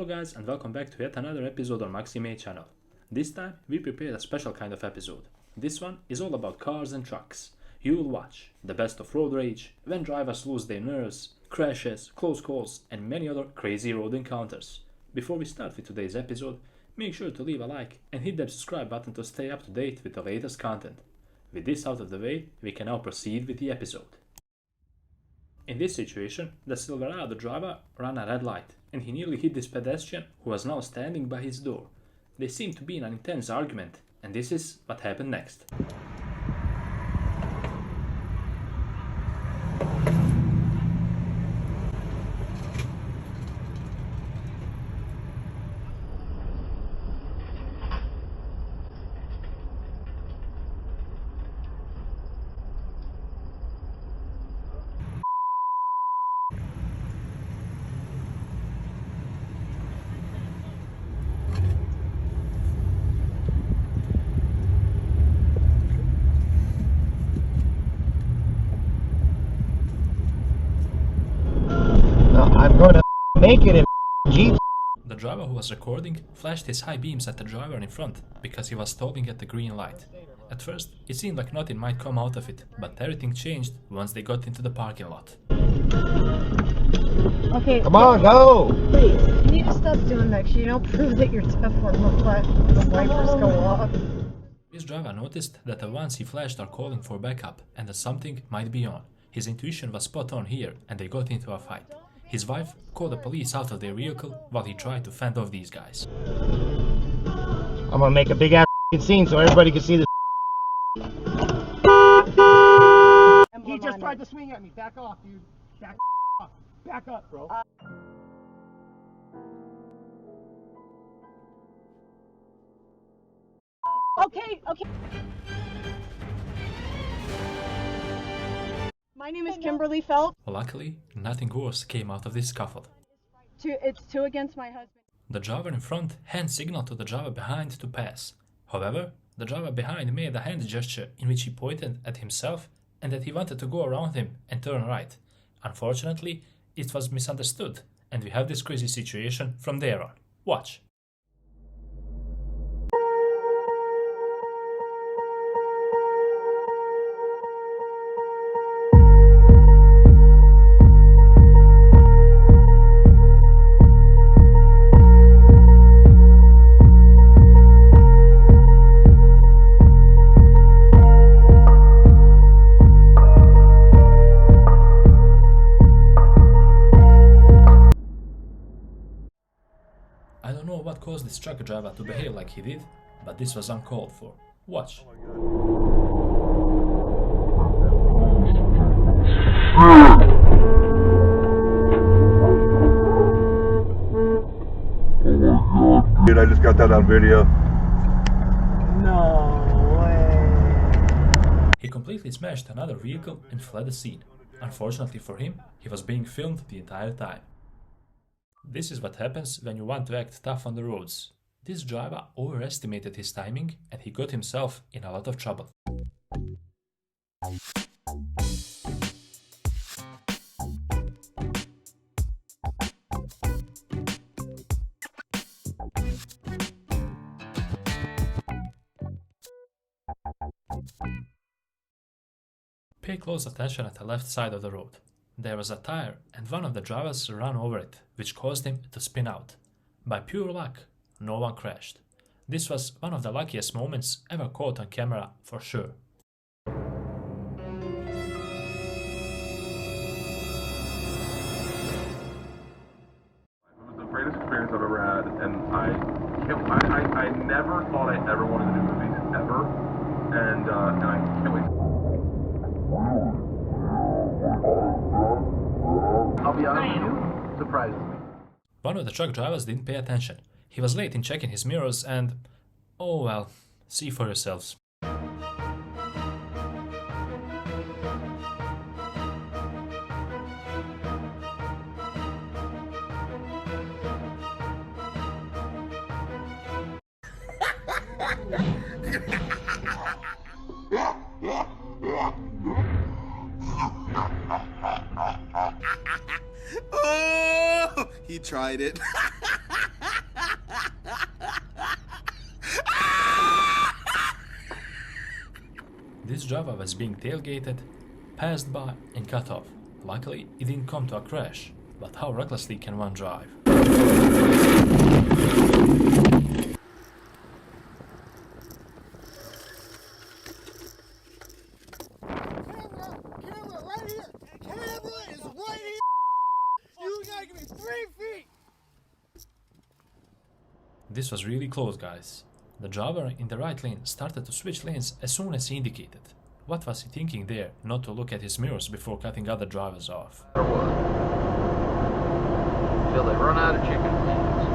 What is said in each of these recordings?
Hello guys and welcome back to yet another episode on Maxime channel. This time we prepared a special kind of episode. This one is all about cars and trucks. You will watch the best of road rage, when drivers lose their nerves, crashes, close calls and many other crazy road encounters. Before we start with today's episode, make sure to leave a like and hit that subscribe button to stay up to date with the latest content. With this out of the way, we can now proceed with the episode. In this situation, the Silverado driver ran a red light and he nearly hit this pedestrian who was now standing by his door. They seemed to be in an intense argument, and this is what happened next. I'm going to make it in Jeep. The driver who was recording flashed his high beams at the driver in front because he was stalling at the green light. At first, it seemed like nothing might come out of it, but everything changed once they got into the parking lot. Okay. Come on, go! Please, you need to stop doing that because you don't prove that you're tough when the wipers go off. This driver noticed that the ones he flashed are calling for backup and that something might be on. His intuition was spot on here and they got into a fight. His wife called the police out of their vehicle while he tried to fend off these guys. I'm gonna make a big ass scene so everybody can see this. He just tried to swing at me. Back off, dude. Back off. Back up, bro. Okay. My name is Kimberly Felt. Luckily, nothing worse came out of this scuffle. It's two against my husband. The driver in front hand signaled to the driver behind to pass. However, the driver behind made a hand gesture in which he pointed at himself and that he wanted to go around him and turn right. Unfortunately, it was misunderstood and we have this crazy situation from there on. Watch. I don't know what caused this truck driver to behave like he did, but this was uncalled for. Watch. Dude, I just got that on video. No way. He completely smashed another vehicle and fled the scene. Unfortunately for him, he was being filmed the entire time. This is what happens when you want to act tough on the roads. This driver overestimated his timing and he got himself in a lot of trouble. Pay close attention at the left side of the road. There was a tire and one of the drivers ran over it, which caused him to spin out. By pure luck, no one crashed. This was one of the luckiest moments ever caught on camera for sure. It was the greatest experience I've ever had, and I never thought I ever wanted to do movies, ever, and I can't wait. I'll be honest with you, surprises me. One of the truck drivers didn't pay attention. He was late in checking his mirrors and... oh well, see for yourselves. Oh, he tried it. driver was being tailgated, passed by and cut off. Luckily, it didn't come to a crash, but how recklessly can one drive? Camera right here! Camera is right here! You gotta give me 3 feet! This was really close, guys. The driver in the right lane started to switch lanes as soon as he indicated. What was he thinking there, not to look at his mirrors before cutting other drivers off? Or what? Till they run out of chicken wings.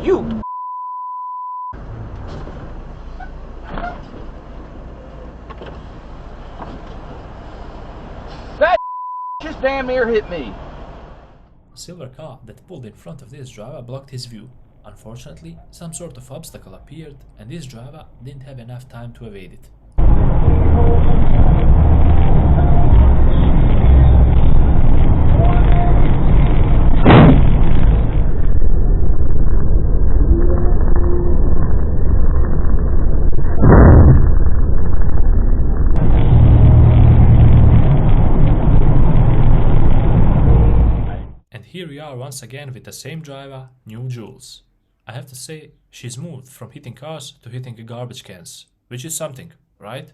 You! That just damn near hit me. A silver car that pulled in front of this driver blocked his view. Unfortunately, some sort of obstacle appeared and this driver didn't have enough time to evade it. Here we are once again with the same driver, New Jules. I have to say, she's moved from hitting cars to hitting garbage cans, which is something, right?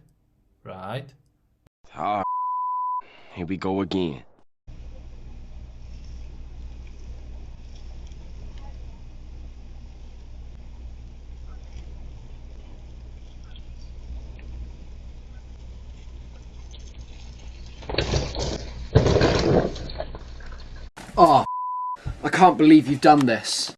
Right? Ah, here we go again. Oh, I can't believe you've done this.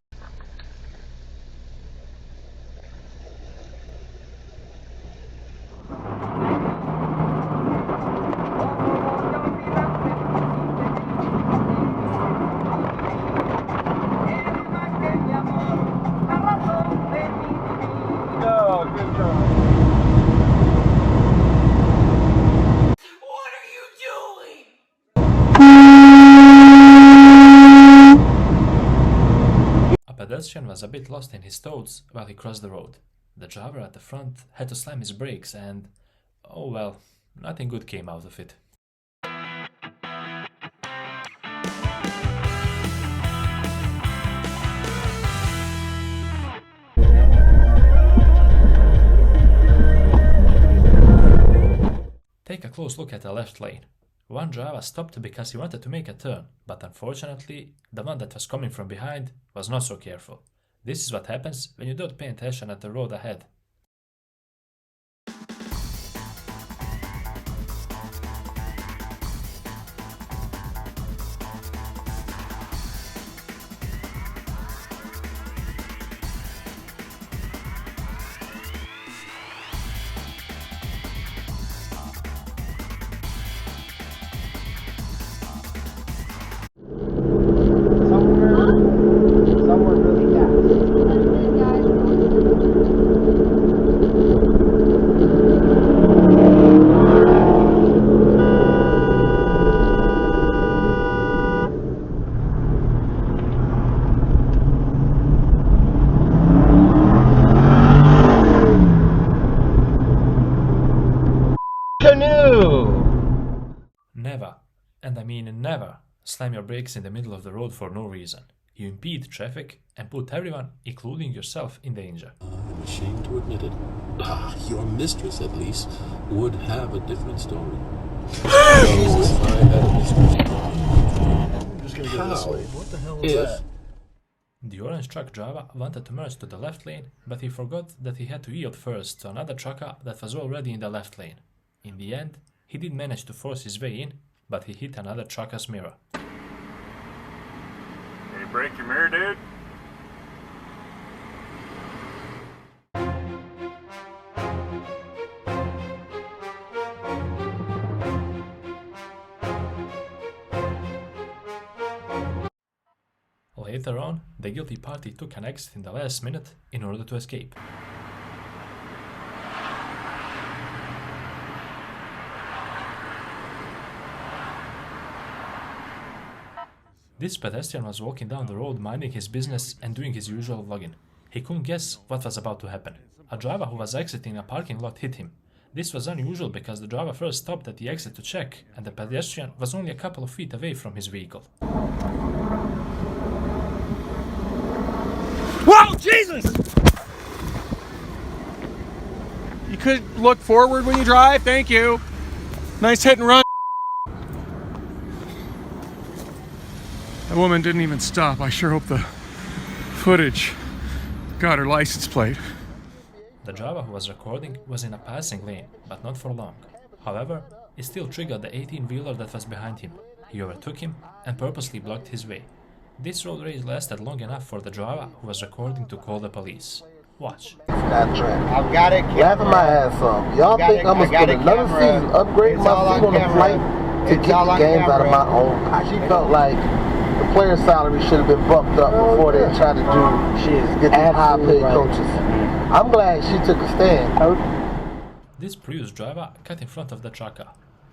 Oh, good job. A pedestrian was a bit lost in his thoughts while he crossed the road. The driver at the front had to slam his brakes and, oh well, nothing good came out of it. Take a close look at the left lane. One driver stopped because he wanted to make a turn, but unfortunately, the one that was coming from behind was not so careful. This is what happens when you don't pay attention at the road ahead. Somewhere really fast. Never, and I mean never, slam your brakes in the middle of the road for no reason. You impede traffic and put everyone, including yourself, in danger. I'm ashamed to admit it. Your mistress, at least, would have a different story. I had a mistress. I'm just gonna go this way. What the hell is that? The orange truck driver wanted to merge to the left lane, but he forgot that he had to yield first to another trucker that was already in the left lane. In the end, he did manage to force his way in, but he hit another trucker's mirror. Did you break your mirror, dude? Later on, the guilty party took an exit in the last minute in order to escape. This pedestrian was walking down the road minding his business and doing his usual vlogging. He couldn't guess what was about to happen. A driver who was exiting a parking lot hit him. This was unusual because the driver first stopped at the exit to check, and the pedestrian was only a couple of feet away from his vehicle. Whoa, Jesus! You could look forward when you drive, thank you. Nice hit and run. That woman didn't even stop. I sure hope the footage got her license plate. The driver who was recording was in a passing lane, but not for long. However, it still triggered the 18-wheeler that was behind him. He overtook him and purposely blocked his way. This road rage lasted long enough for the driver who was recording to call the police. Watch. I've got it. Laughing my ass off. Y'all think I'm gonna spend another season upgrading my feet on the flight to get the games out of my own pocket? She felt like the player salary should have been bumped up before they tried to get these high-paid coaches. I'm glad she took a stand. This Prius driver cut in front of the trucker.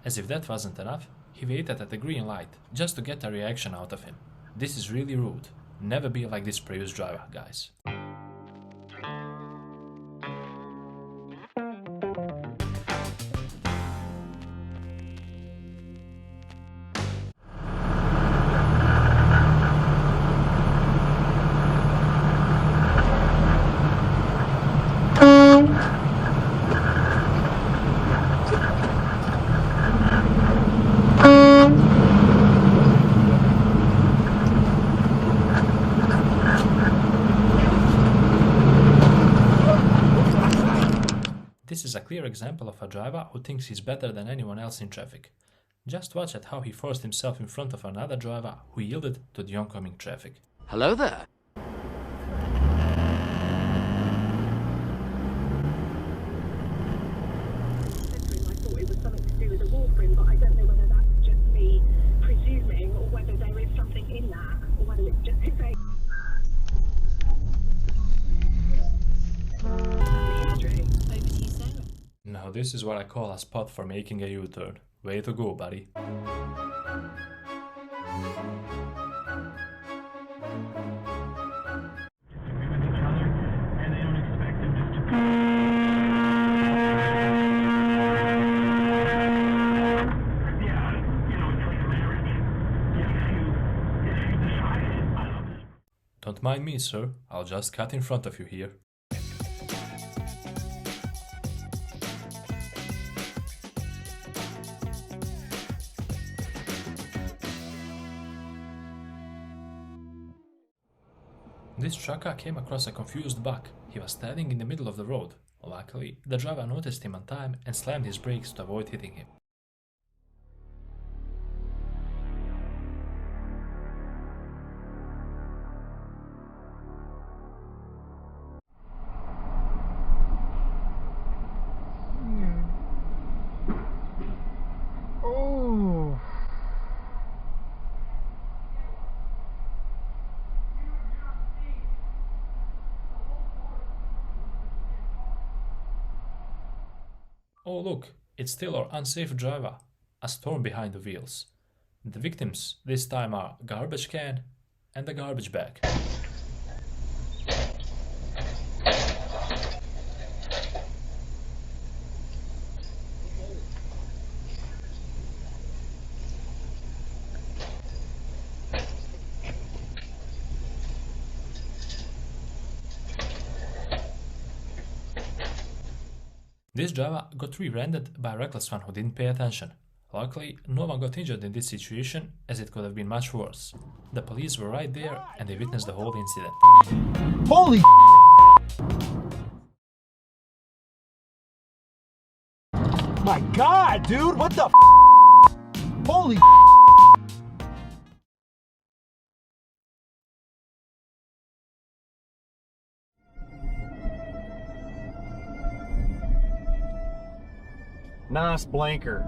As if that wasn't enough, he waited at the green light just to get a reaction out of him. This is really rude. Never be like this Prius driver, guys. This is a clear example of a driver who thinks he's better than anyone else in traffic. Just watch at how he forced himself in front of another driver who yielded to the oncoming traffic. Hello there. I thought it was something to do with the warfarin, but I don't know whether that's just me presuming or whether there is something in that or whether it's just his age. Now this is what I call a spot for making a U-turn. Way to go, buddy. Don't mind me, sir. I'll just cut in front of you here. This trucker came across a confused buck. He was standing in the middle of the road. Luckily, the driver noticed him on time and slammed his brakes to avoid hitting him. Oh. Oh look, it's still our unsafe driver, a storm behind the wheels. The victims this time are garbage can and a garbage bag. This driver got rear-ended by a reckless one who didn't pay attention. Luckily, no one got injured in this situation, as it could have been much worse. The police were right there and they witnessed the whole incident. Holy my God, dude, what the holy Nas Blanker.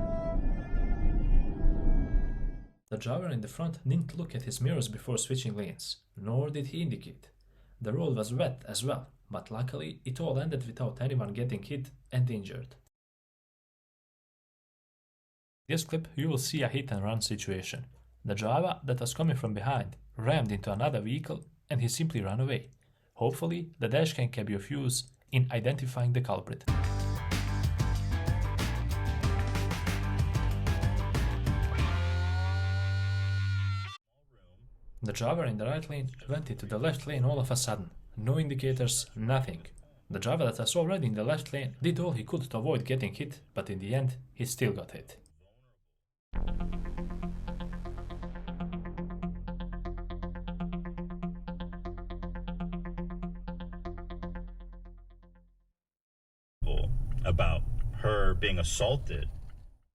The driver in the front didn't look at his mirrors before switching lanes, nor did he indicate. The road was wet as well, but luckily it all ended without anyone getting hit and injured. In this clip you will see a hit and run situation. The driver that was coming from behind rammed into another vehicle and he simply ran away. Hopefully, the dashcam can be of use in identifying the culprit. The driver in the right lane went into the left lane all of a sudden. No indicators, nothing. The driver that was already in the left lane did all he could to avoid getting hit, but in the end, he still got hit. About her being assaulted.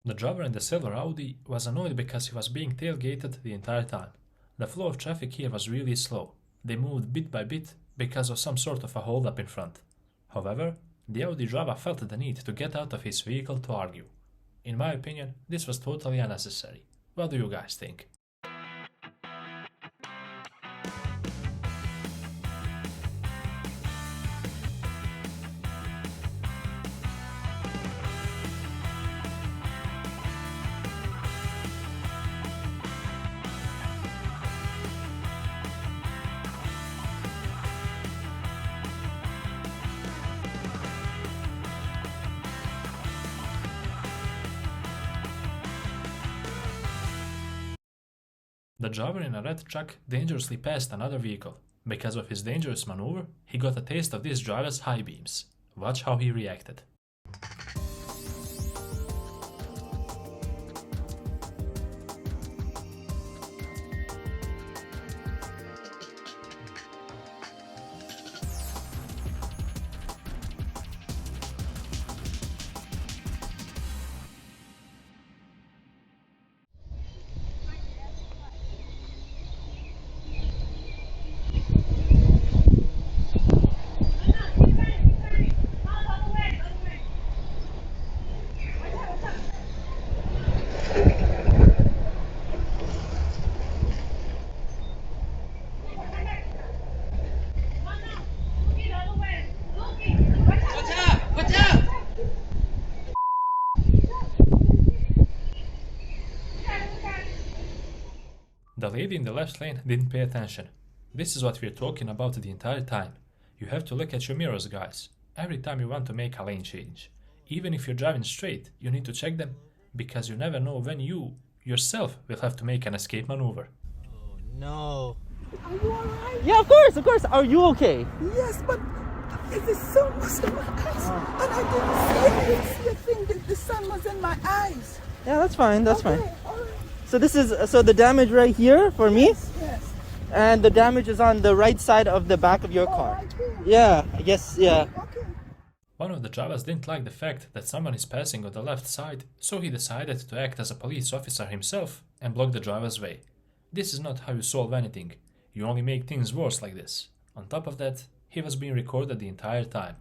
The driver in the silver Audi was annoyed because he was being tailgated the entire time. The flow of traffic here was really slow. They moved bit by bit because of some sort of a hold-up in front. However, the Audi driver felt the need to get out of his vehicle to argue. In my opinion, this was totally unnecessary. What do you guys think? The driver in a red truck dangerously passed another vehicle. Because of his dangerous maneuver, he got a taste of this driver's high beams. Watch how he reacted. The lady in the left lane didn't pay attention. This is what we're talking about the entire time. You have to look at your mirrors, guys, every time you want to make a lane change. Even if you're driving straight, you need to check them, because you never know when you, yourself, will have to make an escape maneuver. Oh no. Are you alright? Yeah, of course. Are you okay? Yes, but the sun was in my eyes, and I didn't see a thing. The sun was in my eyes. Yeah, that's fine. That's fine. All right. So this is the damage right here for me. Yes. And the damage is on the right side of the back of your car. Right here. Yeah, I guess, yeah. Okay. One of the drivers didn't like the fact that someone is passing on the left side, so he decided to act as a police officer himself and block the driver's way. This is not how you solve anything. You only make things worse like this. On top of that, he was being recorded the entire time.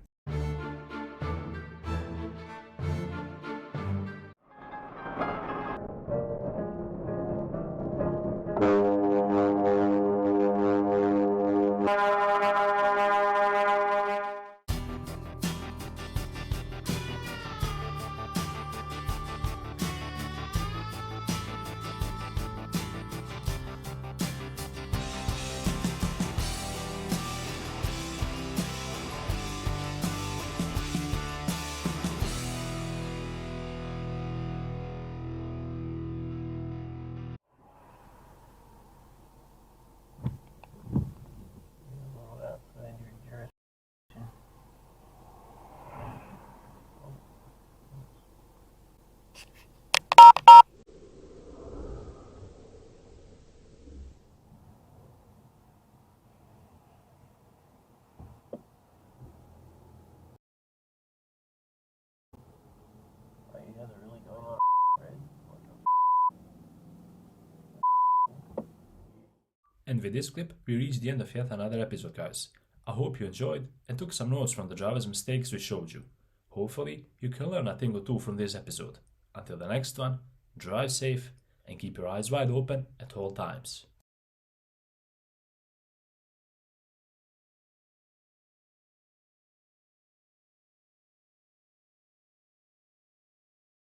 And with this clip, we reached the end of yet another episode, guys. I hope you enjoyed and took some notes from the driver's mistakes we showed you. Hopefully, you can learn a thing or two from this episode. Until the next one, drive safe and keep your eyes wide open at all times.